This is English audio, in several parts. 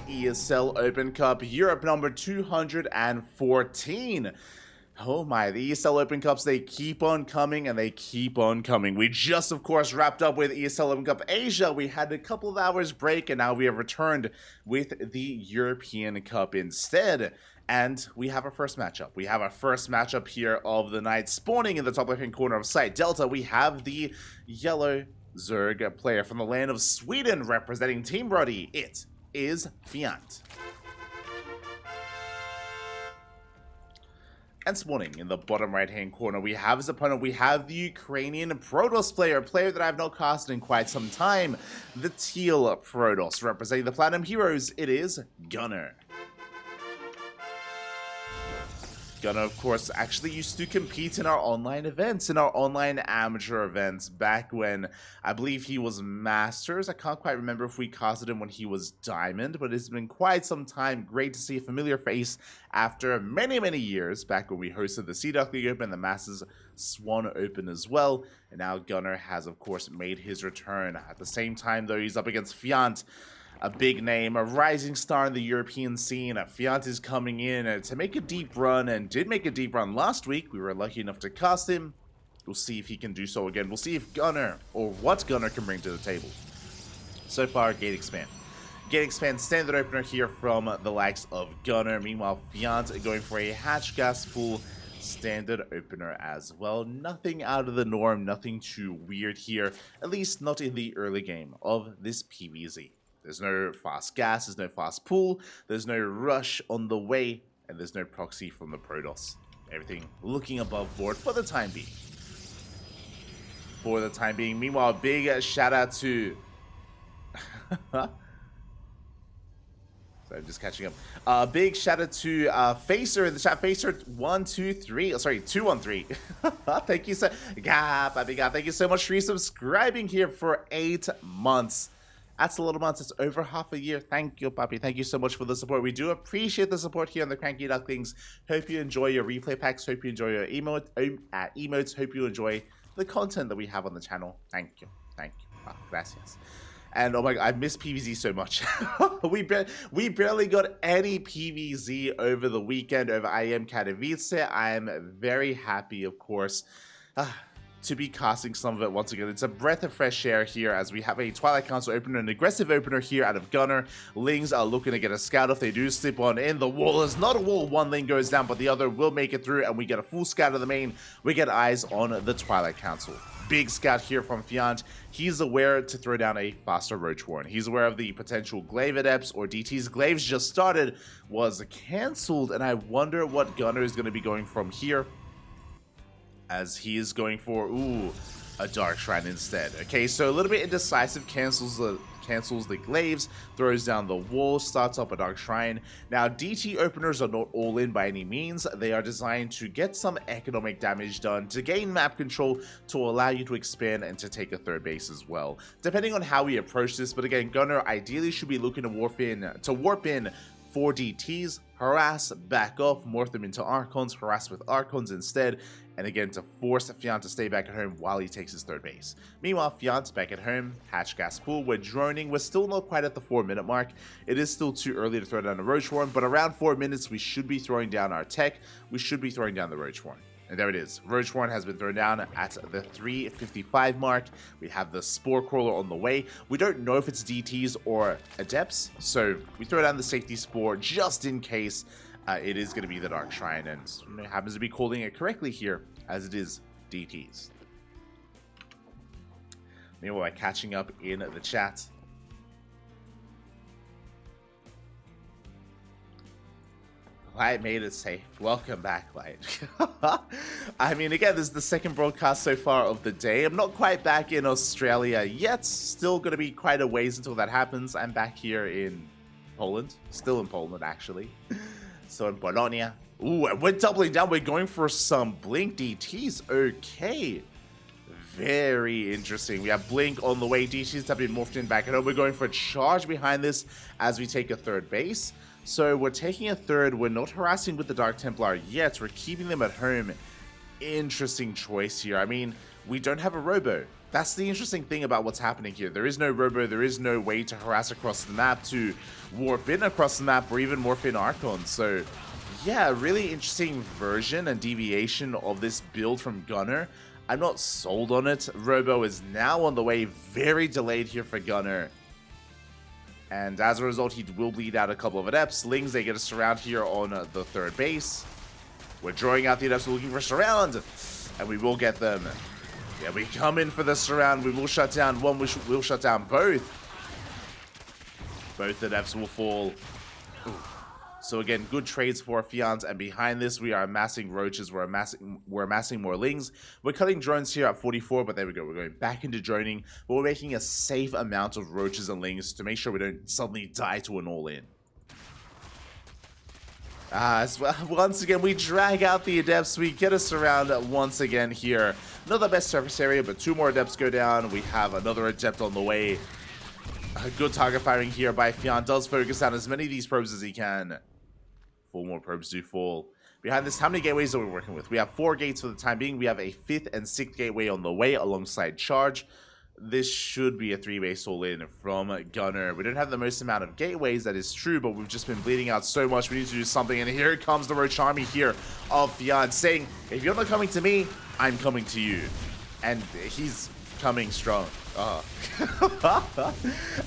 ESL Open Cup Europe number 214. Oh my, the ESL Open Cups, they keep on coming and they keep on coming. We just, of course, wrapped up with ESL Open Cup Asia. We had a couple of hours break and now we have returned with the European Cup instead. And we have our first matchup. We have our first matchup here of the night. Spawning in the top left-hand corner of site Delta, we have the yellow Zerg player from the land of Sweden representing Team Roddy. It is Fjant. And spawning in the bottom right-hand corner, we have his opponent. We have the Ukrainian Protoss player, a player that I have not casted in quite some time. The teal Protoss representing the Platinum Heroes. It is Gunnar. Gunnar, of course, actually used to compete in our online events, in our online amateur events, back when I believe he was Masters. I can't quite remember if we casted him when he was Diamond, but it's been quite some time. Great to see a familiar face after many, many years, back when we hosted the Ducklings Open and the Masters Swan Open as well. And now Gunnar has, of course, made his return. At the same time, though, he's up against Fjant, a big name, a rising star in the European scene. Fjant is coming in to make a deep run, and did make a deep run last week. We were lucky enough to cast him. We'll see if he can do so again. We'll see if Gunnar, or what Gunnar can bring to the table. So far, Gate Expand. Gate Expand, standard opener here from the likes of Gunnar. Meanwhile, Fjant going for a hatch gas pool, standard opener as well. Nothing out of the norm, nothing too weird here, at least not in the early game of this PvZ. There's no fast gas, there's no fast pool, there's no rush on the way, and there's no proxy from the Protoss. Everything looking above board for the time being. Meanwhile, big shout out to... So I'm just catching up. Big shout out to Facer in the chat. Facer123, 213. Thank you so... thank you so much for subscribing here for 8 months. That's a lot of months. It's over half a year. Thank you, Papi. Thank you so much for the support. We do appreciate the support here on the CranKy Ducklings. Hope you enjoy your replay packs. Hope you enjoy your emotes. Hope you enjoy the content that we have on the channel. Thank you. Ah, gracias. And oh my god, I miss PvZ so much. we barely got any PvZ over the weekend, over IEM Katowice. I am very happy, of course, to be casting some of it once again. It's a breath of fresh air here as we have a Twilight Council opener, an aggressive opener here out of Gunnar. Lings are looking to get a scout if they do slip on in. The wall is not a wall. One Ling goes down, but the other will make it through, and we get a full scout of the main. We get eyes on the Twilight Council. Big scout here from Fjant. He's aware to throw down a faster Roach Warren. He's aware of the potential Glaive Adepts or DTs. Glaives just started, was cancelled, and I wonder what Gunnar is going to be going from here, as he is going for, a Dark Shrine instead. Okay, so a little bit indecisive, cancels the Glaives, throws down the wall, starts up a Dark Shrine. Now, DT openers are not all in by any means. They are designed to get some economic damage done, to gain map control, to allow you to expand and to take a third base as well. Depending on how we approach this, but again, Gunnar ideally should be looking to warp in 4 DTs, harass, back off, morph them into Archons, harass with Archons instead, and again to force Fjant to stay back at home while he takes his third base. Meanwhile, Fjant's back at home, hatch gas pool, we're droning, we're still not quite at the 4-minute mark. It is still too early to throw down the Roach Warren, but around 4 minutes we should be throwing down our tech, we should be throwing down the Roach Warren. And there it is. Roach Warren has been thrown down at the 3:55 mark. We have the Spore Crawler on the way. We don't know if it's DTs or Adepts, so we throw down the Safety Spore just in case it is going to be the Dark Shrine, and it happens to be calling it correctly here, as it is DTs. Meanwhile, catching up in the chat. Light made it safe. Welcome back, Light. I mean, again, this is the second broadcast so far of the day. I'm not quite back in Australia yet. Still going to be quite a ways until that happens. I'm back here in Poland. Still in Poland, actually. So in Bologna. Ooh, and we're doubling down. We're going for some Blink DTs. Okay. Very interesting. We have Blink on the way. DTs have been morphed in back at home. We're going for a charge behind this as we take a third base. So we're taking a third. We're not harassing with the Dark Templar yet. We're keeping them at home. Interesting choice here. I mean, we don't have a Robo. That's the interesting thing about what's happening here. There is no Robo, there is no way to harass across the map, to warp in across the map, or even morph in Archon. So, yeah, really interesting version and deviation of this build from Gunnar. I'm not sold on it. Robo is now on the way, very delayed here for Gunnar. And as a result, he will bleed out a couple of adepts. Lings, they get a surround here on the third base. We're drawing out the adepts, we're looking for surround, and we will get them. Yeah, we come in for the surround. We will shut down one. We'll shut down both. Both adepts will fall. Ooh. So again, good trades for Fjant. And behind this, we are amassing roaches. We're amassing more lings. We're cutting drones here at 44, but there we go. We're going back into droning, but we're making a safe amount of roaches and lings to make sure we don't suddenly die to an all-in. Once again, we drag out the adepts. We get us around once again here. Not the best surface area, but 2 more adepts go down. We have another adept on the way. A good target firing here by Fjant. Does focus on as many of these probes as he can. 4 more probes do fall. Behind this, how many gateways are we working with? We have 4 gates for the time being. We have a 5th and 6th gateway on the way alongside charge. This should be a 3-base all-in from Gunnar. We don't have the most amount of gateways, that is true, but we've just been bleeding out so much. We need to do something, and here comes the Roach Army here of Fjant, saying, if you're not coming to me, I'm coming to you. And he's coming strong.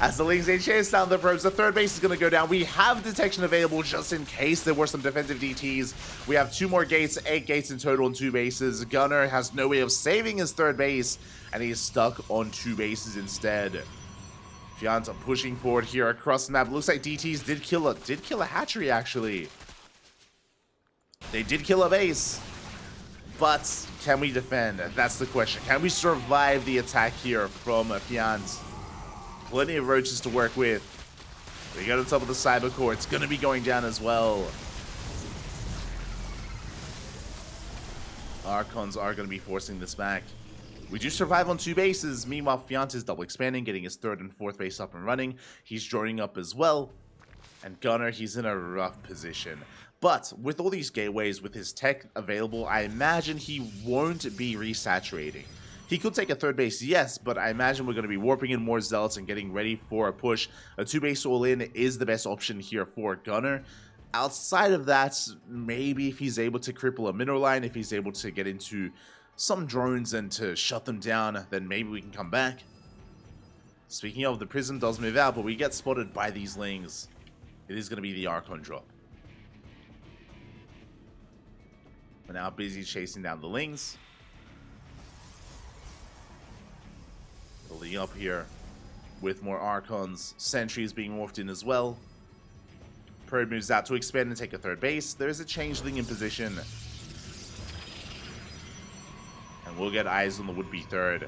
As the Lings, they chase down the probes, the third base is going to go down. We have detection available just in case there were some defensive DTs. We have 2 more gates, 8 gates in total on 2 bases. Gunnar has no way of saving his third base, and he is stuck on 2 bases instead. Fjant pushing forward here across the map. Looks like DTs did kill a hatchery, actually. They did kill a base. But can we defend? That's the question. Can we survive the attack here from Fjant? Plenty of roaches to work with. We got on top of the cyber core. It's going to be going down as well. Archons are going to be forcing this back. We do survive on 2 bases. Meanwhile, Fjant is double expanding, getting his 3rd and 4th base up and running. He's joining up as well. And Gunnar, he's in a rough position. But with all these gateways, with his tech available, I imagine he won't be resaturating. He could take a 3rd base, yes, but I imagine we're going to be warping in more zealots and getting ready for a push. A 2-base all-in is the best option here for Gunnar. Outside of that, maybe if he's able to cripple a mineral line, if he's able to get into some drones and to shut them down, then maybe we can come back. Speaking of, the Prism does move out, but we get spotted by these Lings. It is going to be the Archon drop. We're now busy chasing down the Lings. Building up here with more Archons. Sentries being morphed in as well. Probe moves out to expand and take a 3rd base. There's a changeling in position. And we'll get eyes on the would-be 3rd.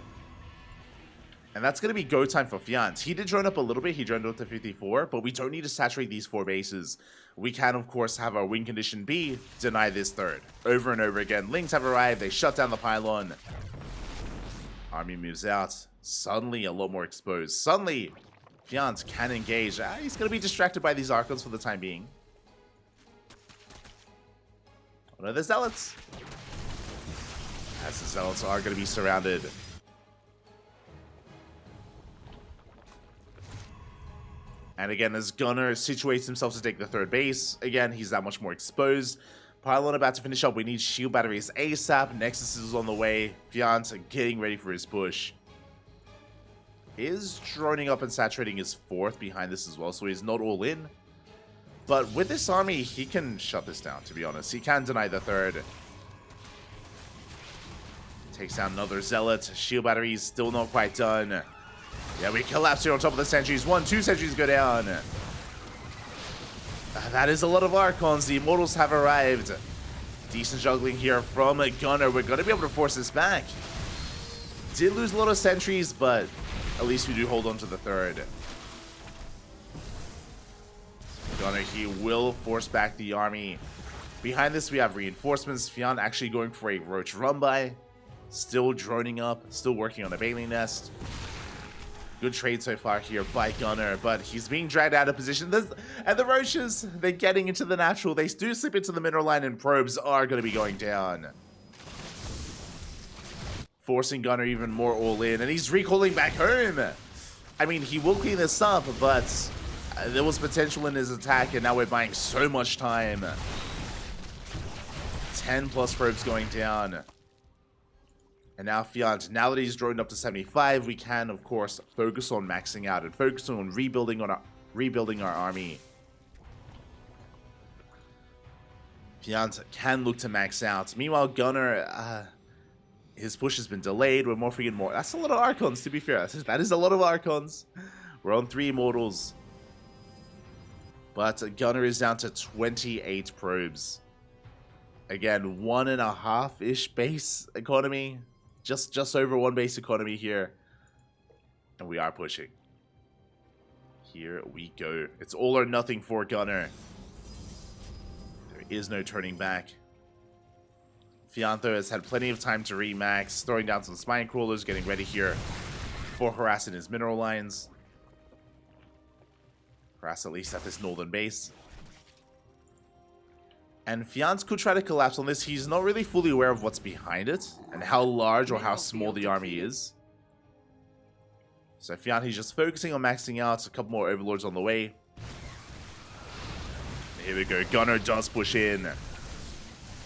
And that's going to be go time for Fjant. He did drone up a little bit. He droned up to 54, but we don't need to saturate these 4 bases. We can, of course, have our win condition be deny this 3rd. Over and over again. Lings have arrived. They shut down the pylon. Army moves out. Suddenly, a lot more exposed. Suddenly, Fjant can engage. He's going to be distracted by these Archons for the time being. Oh no, the Zealots. As the Zealots are going to be surrounded. And again, as Gunnar situates himself to take the 3rd base, again, he's that much more exposed. Pylon about to finish up. We need shield batteries ASAP. Nexus is on the way. Fjant getting ready for his push. Is droning up and saturating his 4th behind this as well, so he's not all in. But with this army, he can shut this down, to be honest. He can deny the 3rd. Takes down another Zealot. Shield batteries still not quite done. Yeah, we collapse here on top of the sentries. 1, 2 sentries go down. That is a lot of Archons. The Immortals have arrived. Decent juggling here from a Gunnar. We're going to be able to force this back. Did lose a lot of sentries, but at least we do hold on to the 3rd. Gunnar, he will force back the army. Behind this, we have reinforcements. Fjant actually going for a Roach run-by. Still droning up. Still working on a Bailey Nest. Good trade so far here by Gunnar, but he's being dragged out of position. And the Roaches, they're getting into the natural. They do slip into the mineral line, and probes are going to be going down. forcing Gunner even more all in, and he's recalling back home. I mean, he will clean this up, but there was potential in his attack, and now we're buying so much time. 10 plus probes going down. And now Fjant, now that he's droned up to 75, we can, of course, focus on maxing out and focus on rebuilding our army. Fjant can look to max out. Meanwhile, Gunner, his push has been delayed. We're morphing in more. That's a lot of Archons, to be fair. That is a lot of Archons. We're on 3 Immortals. But Gunner is down to 28 probes. Again, 1.5-ish base economy. Just over 1 base economy here. And we are pushing. Here we go. It's all or nothing for Gunner. There is no turning back. Fjant has had plenty of time to remax, throwing down some spine crawlers, getting ready here for harassing his mineral lines. Harass at least at this northern base. And Fjant could try to collapse on this. He's not really fully aware of what's behind it and how large or how small the army is. So Fjant, he's just focusing on maxing out. A couple more overlords on the way. Here we go. Gunner does push in.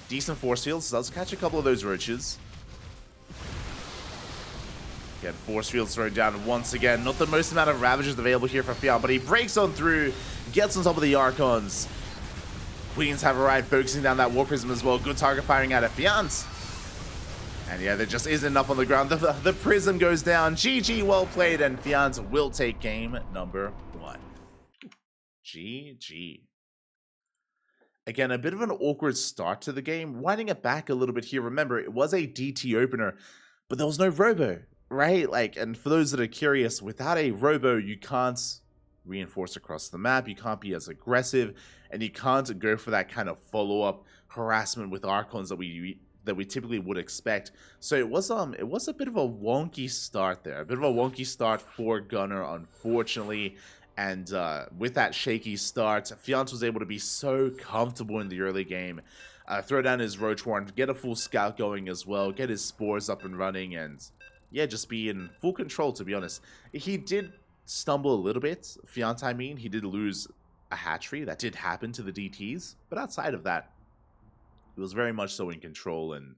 Decent force fields. Does catch a couple of those roaches. Again, force fields thrown down once again. Not the most amount of Ravagers available here for Fjant, but he breaks on through. Gets on top of the Archons. Queens have arrived, focusing down that War Prism as well. Good target firing out of Fjant. And yeah, there just isn't enough on the ground. The Prism goes down. GG, well played, and Fjant will take game number 1. GG. Again, a bit of an awkward start to the game. Winding it back a little bit here. Remember, it was a DT opener, but there was no Robo, right? Like, and for those that are curious, without a Robo, you can't reinforce across the map. You can't be as aggressive, and you can't go for that kind of follow-up harassment with Archons that we typically would expect. So it was a bit of a wonky start there, a bit of a wonky start for Gunner, unfortunately. And with that shaky start, Fjant was able to be so comfortable in the early game, throw down his Roach Warren, get a full scout going as well, get his spores up and running, and yeah, just be in full control. To be honest, he did stumble a little bit. Fjant, I mean, he did lose a hatchery. That did happen to the DTs, but outside of that, he was very much so in control. And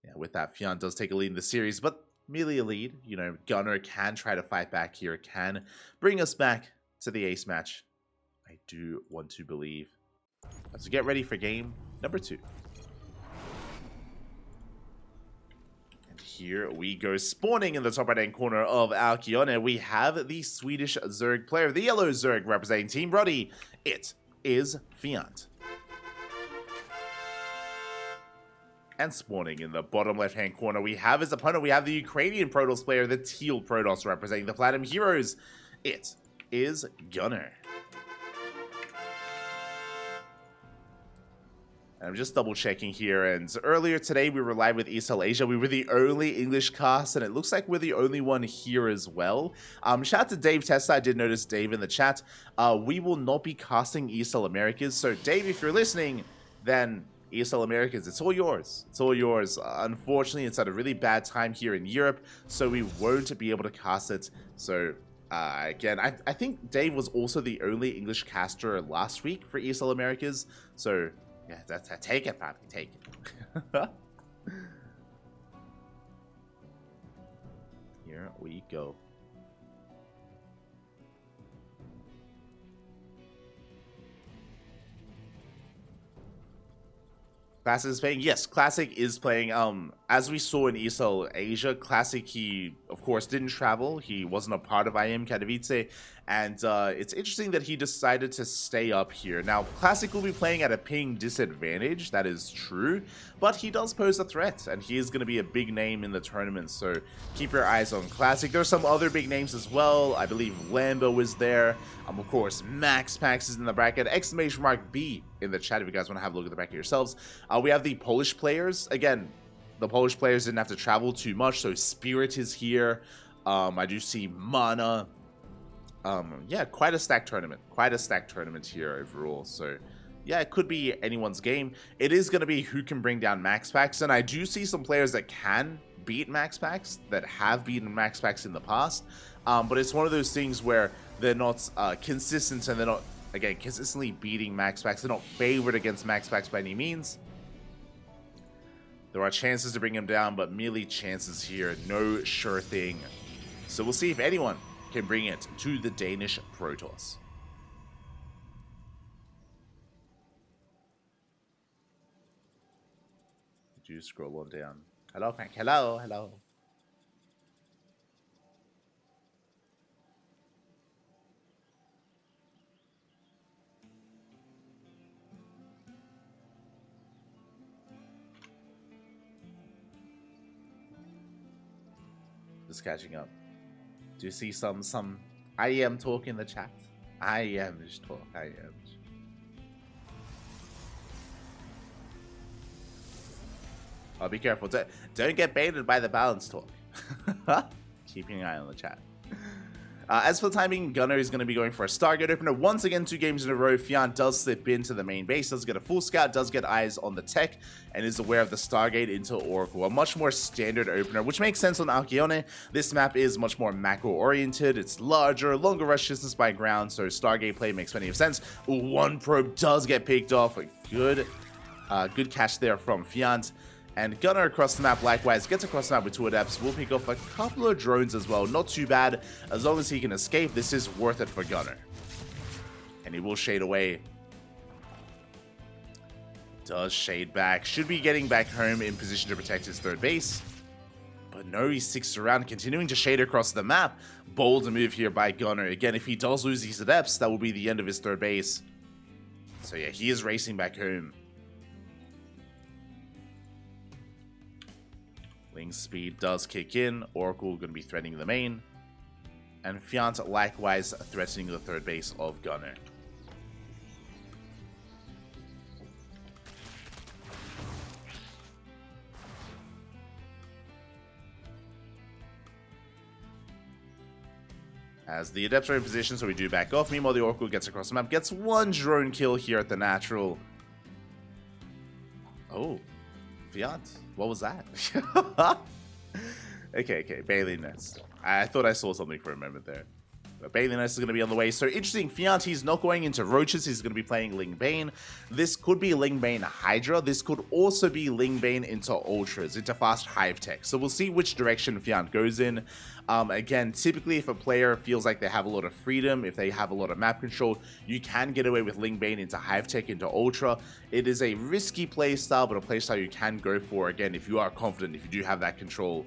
yeah, with that, Fjant does take a lead in the series, but merely a lead. You know, Gunner can try to fight back here, can bring us back to the ace match. I do want to believe. Let's get ready for game number 2. And here we go. Spawning in the top right-hand corner of Alkione, we have the Swedish Zerg player, the yellow Zerg representing Team Roddy. It is Fjant. And spawning in the bottom left-hand corner, we have his opponent. We have the Ukrainian Protoss player, the teal Protoss representing the Platinum Heroes. It is Gunner. And I'm just double checking here, and earlier today we were live with ESL Asia. We were the only English cast, and it looks like we're the only one here as well. Shout out to Dave Testa. I did notice Dave in the chat. We will not be casting ESL Americas, so Dave, if you're listening, then ESL Americas, it's all yours. It's all yours. Unfortunately, it's at a really bad time here in Europe, so we won't be able to cast it. So again, I think Dave was also the only English caster last week for ESL Americas. So yeah, take it, Pappy, take it. Here we go. Classic is playing? Yes, Classic is playing. As we saw in ESL Asia, Classic, he, of course, didn't travel. He wasn't a part of IM Katowice. And it's interesting that he decided to stay up here. Now, Classic will be playing at a ping disadvantage. That is true. But he does pose a threat. And he is going to be a big name in the tournament. So keep your eyes on Classic. There are some other big names as well. I believe Lambo is there. Of course, Max Pax is in the bracket. Exclamation mark B in the chat if you guys want to have a look at the bracket yourselves. We have the Polish players. Again, the Polish players didn't have to travel too much. So Spirit is here. I do see Mana. Yeah, quite a stacked tournament. Quite a stacked tournament here overall. So yeah, it could be anyone's game. It is going to be who can bring down Max Packs. And I do see some players that can beat max packs, that have beaten max packs in the past, but it's one of those things where they're not consistent, and they're not, again, consistently beating max packs. They're not favored against max packs by any means. There are chances to bring him down, but merely chances here, no sure thing. So we'll see if anyone can bring it to the Danish Protoss. Did you scroll on down? Hello, Frank. Hello, hello. Just catching up. Do you see some I am talk in the chat? I am just talk. I am. Oh, be careful. Don't get baited by the balance talk. Keeping an eye on the chat. As for the timing, Gunnar is going to be going for a Stargate opener. Once again, 2 games in a row. Fjant does slip into the main base, does get a full scout, does get eyes on the tech, and is aware of the Stargate into Oracle. A much more standard opener, which makes sense on Alcyone. This map is much more macro-oriented. It's larger, longer rush distance by ground, so Stargate play makes plenty of sense. One probe does get picked off. A good catch there from Fjant. And Gunnar across the map likewise gets across the map with 2 adepts. We'll pick off a couple of drones as well. Not too bad. As long as he can escape, this is worth it for Gunnar. And he will shade away. Does shade back. Should be getting back home in position to protect his 3rd base. But no, he sticks around, continuing to shade across the map. Bold move here by Gunnar. Again, if he does lose these adepts, that will be the end of his 3rd base. So yeah, he is racing back home. Ling's speed does kick in. Oracle going to be threatening the main. And Fjant likewise threatening the 3rd base of Gunnar. As the adepts are in position, so we do back off. Meanwhile, the Oracle gets across the map. Gets 1 drone kill here at the natural. Oh. Fjant, what was that? Okay, Bailey Nest. I thought I saw something for a moment there. But Bailey Nest is going to be on the way. So interesting, Fjant, he's not going into Roaches. He's going to be playing Ling Bane. This could be Ling Bane Hydra. This could also be Ling Bane into Ultras, into Fast Hive Tech. So we'll see which direction Fjant goes in. Again, typically if a player feels like they have a lot of freedom, if they have a lot of map control, you can get away with Ling Bane into Hive Tech, into Ultra. It is a risky playstyle, but a playstyle you can go for, again, if you are confident, if you do have that control.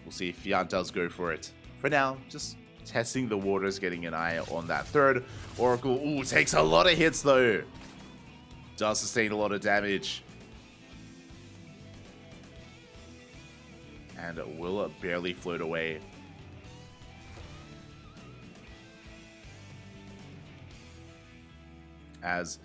We'll see if Fjant does go for it. For now, just testing the waters, getting an eye on that 3rd. Oracle, ooh, takes a lot of hits though. Does sustain a lot of damage. And will barely float away. As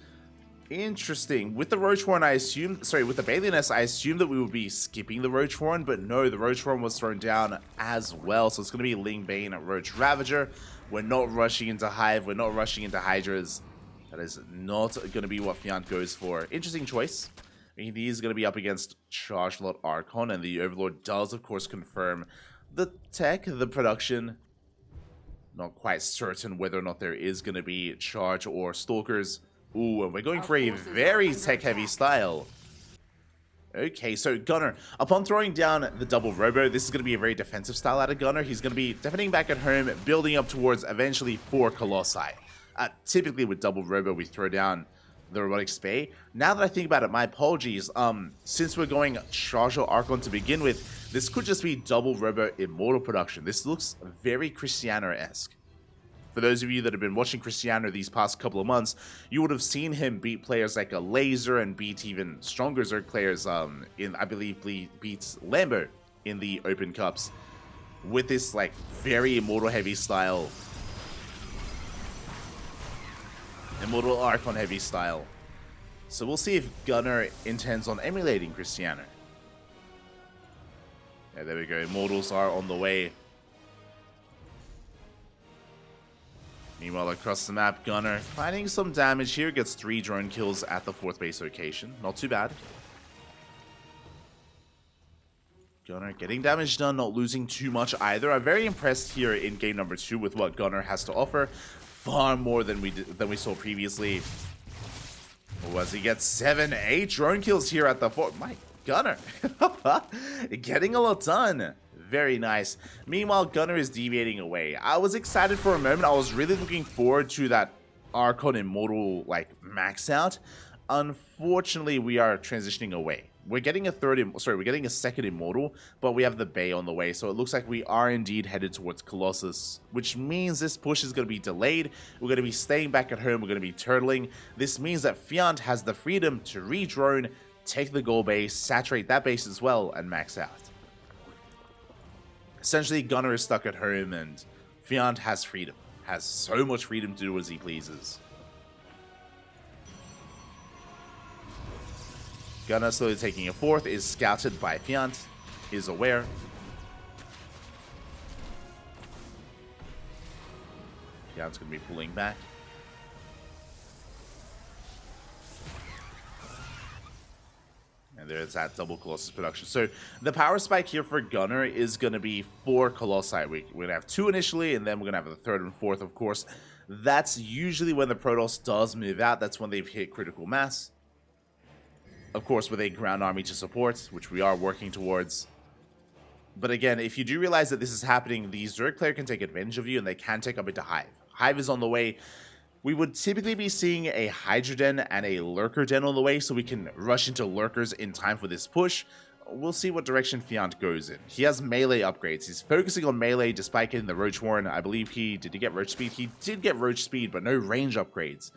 interesting, with the Roach Warren, with the Bailey Nest, I assumed that we would be skipping the Roach Warren, but no, the Roach Warren was thrown down as well. So it's going to be Ling Bane, Roach Ravager. We're not rushing into Hive. We're not rushing into Hydras. That is not going to be what Fjant goes for. Interesting choice. He is going to be up against Charge Lot Archon, and the Overlord does, of course, confirm the tech, the production. Not quite certain whether or not there is going to be Charge or Stalkers. Ooh, and we're going for a very tech-heavy style. Okay, so Gunnar, upon throwing down the double robo, this is going to be a very defensive style out of Gunnar. He's going to be defending back at home, building up towards eventually 4 Colossi. Typically with double robo, we throw down the robotic spay. Now that I think about it, my apologies. Since we're going Charge Archon to begin with, this could just be double robo immortal production. This looks very Cristiano-esque. For those of you that have been watching Cristiano these past couple of months, you would have seen him beat players like a Laser and beat even stronger Zerg players. I believe beats Lambo in the Open Cups with this like very immortal heavy style. Immortal Archon heavy style. So we'll see if Gunnar intends on emulating Cristiano. Yeah, there we go. Immortals are on the way. Meanwhile, across the map, Gunnar finding some damage here. Gets 3 drone kills at the 4th base location. Not too bad. Gunnar getting damage done, not losing too much either. I'm very impressed here in game number 2 with what Gunnar has to offer. Far more than we saw previously. Oh, as he gets 7-8 drone kills here at the fort. My Gunnar getting a lot done. Very nice. Meanwhile, Gunnar is deviating away. I was excited for a moment. I was really looking forward to that Archon Immortal like max out. Unfortunately, we are transitioning away. We're getting a second Immortal, but we have the Bay on the way, so it looks like we are indeed headed towards Colossus, which means this push is going to be delayed. We're going to be staying back at home. We're going to be turtling. This means that Fjant has the freedom to re-drone, take the goal base, saturate that base as well, and max out. Essentially, Gunnar is stuck at home, and Fjant has freedom. Has so much freedom to do as he pleases. Gunnar slowly taking a fourth, is scouted by Fjant, is aware. Fjant's going to be pulling back. And there's that double Colossus production. So the power spike here for Gunnar is going to be 4 Colossi. We're going to have 2 initially, and then we're going to have the 3rd and 4th, of course. That's usually when the Protoss does move out. That's when they've hit critical mass. Of course, with a ground army to support, which we are working towards. But again, if you do realize that this is happening, the Zerg player can take advantage of you, and they can take up into Hive. Hive is on the way. We would typically be seeing a Hydra Den and a Lurker Den on the way, so we can rush into Lurkers in time for this push. We'll see what direction Fjant goes in. He has melee upgrades. He's focusing on melee despite getting the Roach Warren. I believe did he get Roach Speed? He did get Roach Speed, but no range upgrades.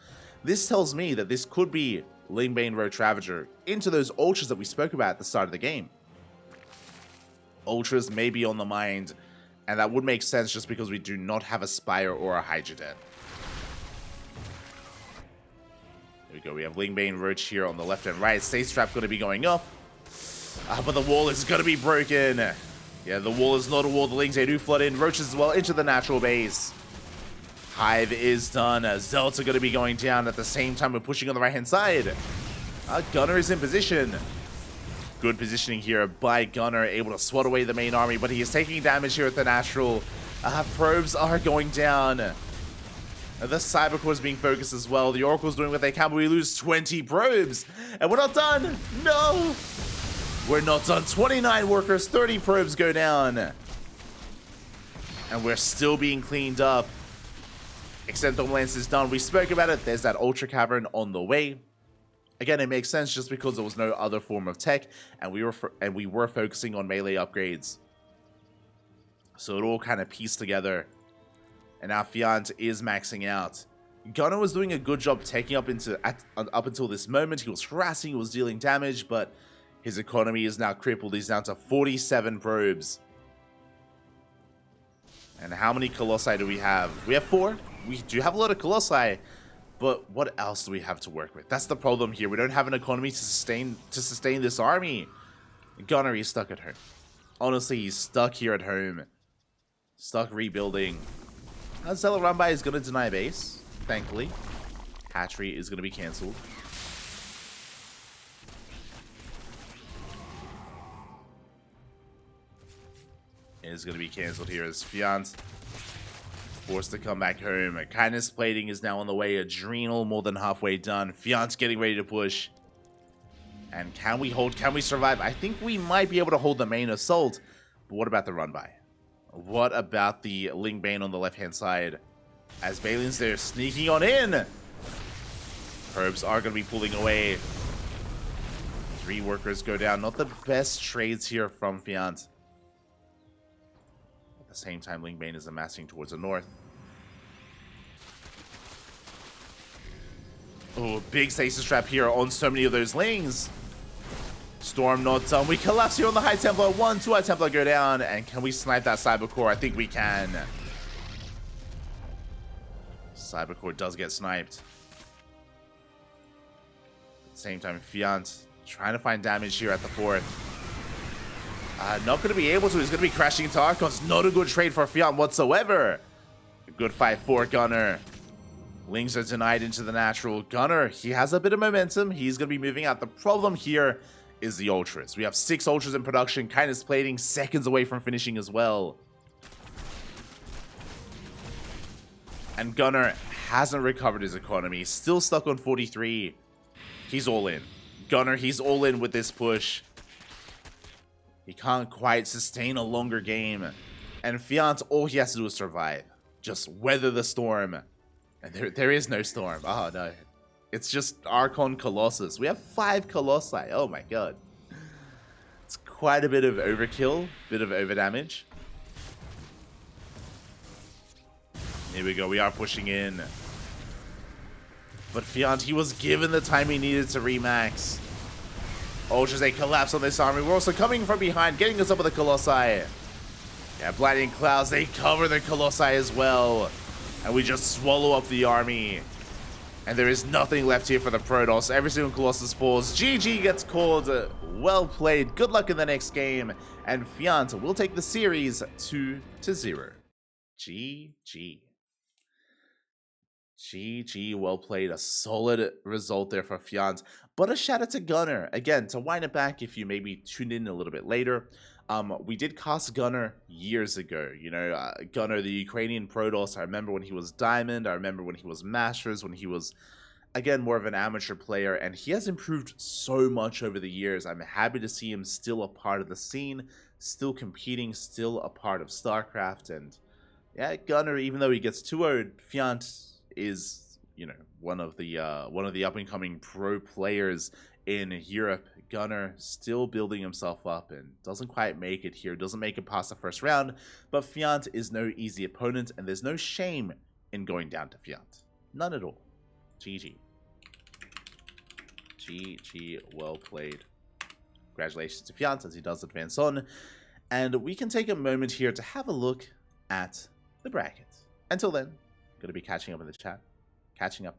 This tells me that this could be Lingbane Roach Ravager into those Ultras that we spoke about at the start of the game. Ultras may be on the mind, and that would make sense just because we do not have a Spire or a Hydra Den. There we go, we have Lingbane Roach here on the left and right. Stage Trap going to be going up. But the wall is going to be broken. Yeah, the wall is not a wall. The Lings, they do flood in. Roaches as well into the natural base. Hive is done. Zelts are going to be going down at the same time we're pushing on the right-hand side. Gunnar is in position. Good positioning here by Gunnar, able to swat away the main army, but he is taking damage here at the natural. Probes are going down. The Cybercore is being focused as well. The Oracle's doing what they can, but we lose 20 probes. And we're not done. No! We're not done. 29 workers, 30 probes go down. And we're still being cleaned up. Except Lance is done. We spoke about it. There's that Ultra Cavern on the way. Again, it makes sense just because there was no other form of tech, and we were focusing on melee upgrades. So it all kind of pieced together. And now Fjant is maxing out. Gunnar was doing a good job taking up until this moment. He was harassing, he was dealing damage, but his economy is now crippled. He's down to 47 probes. And how many Colossi do we have? We have 4. We do have a lot of Colossi, but what else do we have to work with? That's the problem here. We don't have an economy to sustain this army. Gunnar is stuck at home. Honestly, he's stuck here at home. Stuck rebuilding. Zealot Runby is going to deny base, thankfully. Hatchery is going to be cancelled. It is going to be cancelled here as Fjant forced to come back home. Kindness Plating is now on the way. Adrenal more than halfway done. Fjant's getting ready to push. And can we hold? Can we survive? I think we might be able to hold the main assault. But what about the run-by? What about the Lingbane on the left-hand side? As Balin's there sneaking on in. Probes are going to be pulling away. 3 workers go down. Not the best trades here from Fjant. At the same time, Lingbane is amassing towards the north. Oh, big stasis trap here on so many of those Lings. Storm not done. We collapse here on the High Templar. 1, 2 High Templar go down. And can we snipe that Cybercore? I think we can. Cybercore does get sniped. At the same time, Fjant trying to find damage here at the 4th. Not going to be able to. He's going to be crashing into Archons. Not a good trade for Fjant whatsoever. A good fight for Gunnar. Lings are denied into the natural. Gunnar, he has a bit of momentum. He's going to be moving out. The problem here is the Ultras. We have 6 Ultras in production. Kindness plating seconds away from finishing as well. And Gunnar hasn't recovered his economy. He's still stuck on 43. He's all in. Gunnar, he's all in with this push. He can't quite sustain a longer game. And Fjant, all he has to do is survive. Just weather the storm. And there is no storm. Oh, no. It's just Archon Colossus. We have 5 Colossi. Oh, my God. It's quite a bit of overkill. Bit of overdamage. Here we go. We are pushing in. But Fjant, he was given the time he needed to remax. Ultras, they collapse on this army. We're also coming from behind, getting us up with the Colossi. Yeah, Blinding Clouds, they cover the Colossi as well. And we just swallow up the army. And there is nothing left here for the Protoss. Every single Colossus falls. GG gets called. Well played. Good luck in the next game. And Fjant will take the series 2-0. GG. GG, well played. A solid result there for Fjant. But a shout out to Gunnar. Again, to wind it back, if you maybe tuned in a little bit later, we did cast Gunnar years ago. You know, Gunnar, the Ukrainian Protoss. I remember when he was Diamond. I remember when he was Masters, when he was, again, more of an amateur player. And he has improved so much over the years. I'm happy to see him still a part of the scene, still competing, still a part of StarCraft. And yeah, Gunnar, even though he gets 2-0'd, Fjant is, you know, one of the up and coming pro players in Europe. Gunnar still building himself up and doesn't quite make it here, doesn't make it past the first round, but Fjant is no easy opponent, and there's no shame in going down to Fjant. None at all. GG. GG, well played. Congratulations to Fjant as he does advance on, and we can take a moment here to have a look at the bracket. Until then, going to be catching up in the chat. Catching up.